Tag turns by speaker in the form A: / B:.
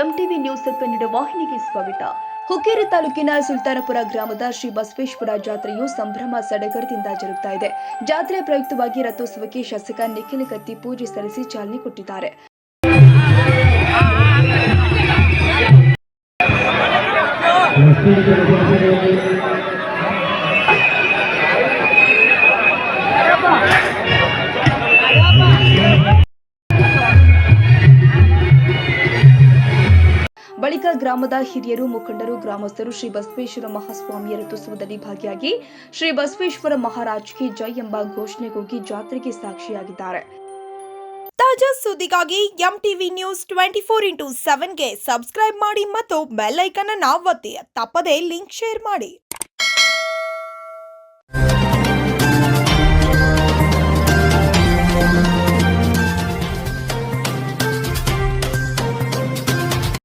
A: MTV news Kannada ವಾಹಿನಿಗೆ ಸ್ವಾಗತ. ಹುಕ್ಕೇರಿ ತಾಲೂಕಿನ ಸುಲ್ತಾನಪುರ ಗ್ರಾಮದ ಶ್ರೀ ಬಸವೇಶ್ವರ ಜಾತ್ರೆಯು ಸಂಭ್ರಮ ಸಡಗರದಿಂದ ಜರುಗುತ್ತಾ ಇದೆ. ಜಾತ್ರೆ ಪ್ರಯುಕ್ತವಾಗಿ ರಥೋತ್ಸವಕ್ಕೆ ಶಾಸಕ ನಿಖಿಲ್ ಕತ್ತಿ ಪೂಜೆ ಸಲ್ಲಿಸಿ ಚಾಲನೆ ಕೊಟ್ಟಿದ್ದಾರೆ. ಬಳಿಕ ಗ್ರಾಮದ ಹಿರಿಯರು, ಮುಖಂಡರು, ಗ್ರಾಮಸ್ಥರು ಶ್ರೀ ಬಸವೇಶ್ವರ ಮಹಾಸ್ವಾಮಿಯ ರಥೋತ್ಸವದಲ್ಲಿ ಭಾಗಿಯಾಗಿ ಶ್ರೀ ಬಸವೇಶ್ವರ ಮಹಾರಾಜ್ಗೆ ಜೈ ಎಂಬ ಘೋಷಣೆ ಕೂಗಿ ಜಾತ್ರೆಗೆ ಸಾಕ್ಷಿಯಾಗಿದ್ದಾರೆ.
B: ತಾಜಾ ಸುದ್ದಿಗಾಗಿ ಎಂಟಿವಿ ನ್ಯೂಸ್ 24x7ಗೆ ಸಬ್ಸ್ಕ್ರೈಬ್ ಮಾಡಿ ಮತ್ತು ಬೆಲ್ ಐಕಾನ್ ಅನ್ನು ಒತ್ತಿ. ತಪ್ಪದೇ ಲಿಂಕ್ ಶೇರ್ ಮಾಡಿ.